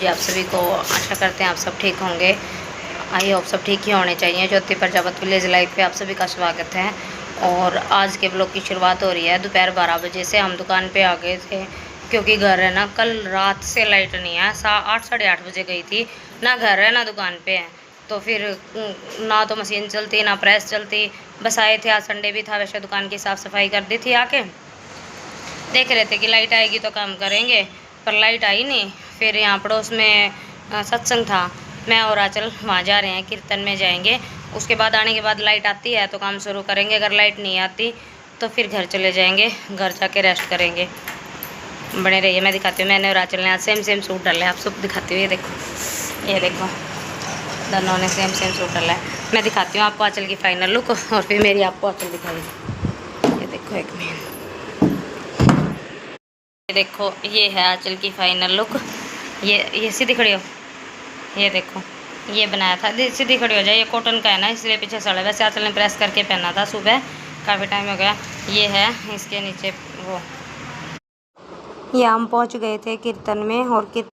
जी आप सभी को आशा करते हैं आप सब ठीक होंगे। आई होप सब ठीक ही होने चाहिए। ज्योति प्रजापति विलेज लाइफ पे आप सभी का स्वागत है। और आज के ब्लॉग की शुरुआत हो रही है दोपहर 12 बजे से। हम दुकान पे आ गए थे क्योंकि घर है ना, कल रात से लाइट नहीं है। 8 साढ़े 8 बजे गई थी ना, घर है ना दुकान पे है। तो फिर ना तो मशीन चलती ना प्रेस चलती। बस आए थे, आज संडे भी था, वैसे दुकान की साफ़ सफाई कर दी थी। आके देख रहे थे कि लाइट आएगी तो काम करेंगे, पर लाइट आई नहीं। फिर यहाँ पड़ोस में सत्संग था, मैं और आंचल वहाँ जा रहे हैं, कीर्तन में जाएंगे। उसके बाद आने के बाद लाइट आती है तो काम शुरू करेंगे, अगर लाइट नहीं आती तो फिर घर चले जाएंगे, घर जाके रेस्ट करेंगे। बने रहिए, मैं दिखाती हूँ। मैंने और आंचल ने आज सेम सेम सूट डाला है, आप सब दिखाती हूँ। ये देखो दोनों ने सेम सेम सूट डाला है। मैं दिखाती हूँ आपको आंचल की फाइनल लुक, और फिर मेरी आपको आंचल दिखाई। ये देखो एक मिनट, देखो ये है आंचल की फाइनल लुक। ये सीधी खड़ी हो, ये देखो ये बनाया था। सीधी खड़ी हो जाए, ये कॉटन का है ना इसलिए पीछे सड़ा। वैसे आंचल ने प्रेस करके पहना था सुबह, काफ़ी टाइम हो गया। ये है इसके नीचे वो। ये हम पहुंच गए थे कीर्तन में, और कीर्तन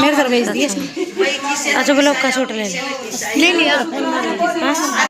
मेरे तरफ भेज दिया। अच्छा ब्लॉक का शूट ले लिया। हाँ?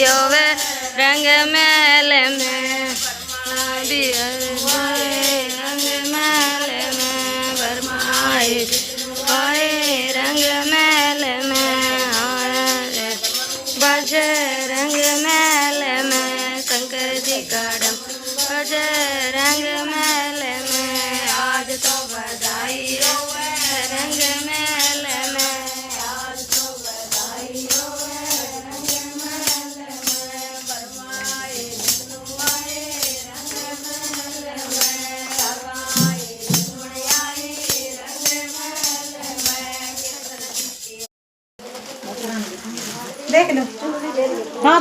रंग महल में रंग महल में बरमाए आए रंग महल में आए बज रंग महल में शंकर जी का डम बज रंग महल में आज तो बधाई रंग महल में आज तो बधाई रंग महल में बरमाए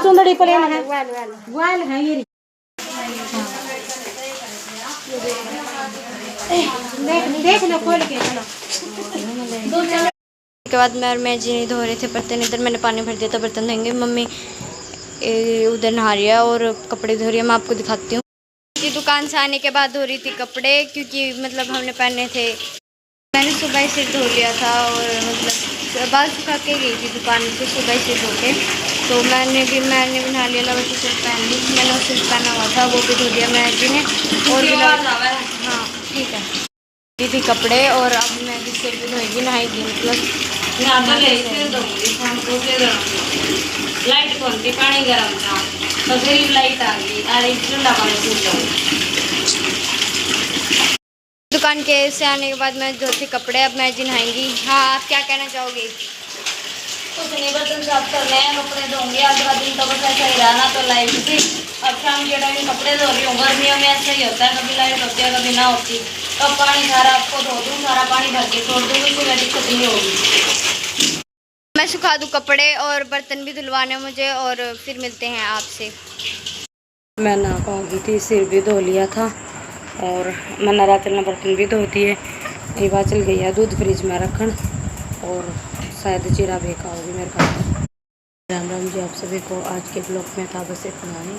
चुंदड़ी प्लेन है, ग्वाल है ये। देख लो खोल के। के बाद मैं जी नहीं धो रहे थे बर्तन, इधर मैंने पानी भर दिया था बर्तन धोएंगे। मम्मी उधर नहा रही है और कपड़े धो रही है। मैं आपको दिखाती हूँ। दुकान से आने के बाद धो रही थी कपड़े, क्योंकि मतलब हमने पहने थे। मैंने सुबह ही सिर धो लिया था और मतलब बाल सुखा के गई थी दुकान पे सुबह ही सिर धो के। तो मैंने भी नहा लिया, लगा कि सिर्फ पहन ली। मैंने वो सिर्फ पहना हुआ था, वो भी धो दिया मैं जी ने। और भी हाँ ठीक है, थी कपड़े। और अब मैं भी सिर भी धोएगी, नहाएगी मतलब लाइट कौन थी, पानी गर्म था तो फिर लाइट आ गई। अरे ठंडा पानी फूट। दुकान के से आने के बाद मैं धोती कपड़े, अब मैं जी नहाएंगी। हाँ आप क्या कहना चाहोगे? कुछ नहीं, बर्तन साफ करने हैं, कपड़े धोंगे। आधा दिन तो बस ऐसा ही रहा ना, तो लाइट थी। अब शाम के टाइम कपड़े धो रही हूँ। गर्मियों में ऐसा ही होता है, कभी लाइट होती है कभी ना होती। तो पानी सारा आपको धो दूँ, सारा पानी भर के छोड़ दूँगी, कोई दिक्कत नहीं होगी। मैं सुखा दूँ कपड़े और बर्तन भी धुलवाने मुझे, और फिर मिलते हैं आपसे। मैं नहा पाऊँगी थी, सिर भी धो लिया था और मैंने रात में बर्तन भी धो दिए। ये बात चल गई है दूध फ्रिज में रखन, और शायद जीरा बेका होगी मेरे पास। राम राम जी आप सभी को। आज के ब्लॉग में था बस इतना ही,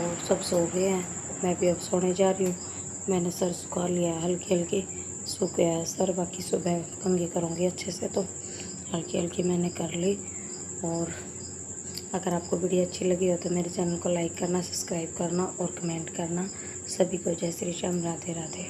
और सब सो गए हैं। मैं भी अब सोने जा रही हूँ। मैंने सर सुखा लिया है, हल्की हल्की सूख गया है सर। बाकी सुबह कंघी करूँगी अच्छे से, तो हल्की हल्की मैंने कर ली। और अगर आपको वीडियो अच्छी लगी हो तो मेरे चैनल को लाइक करना, सब्सक्राइब करना और कमेंट करना। सभी को जय श्री राम, राधे राधे।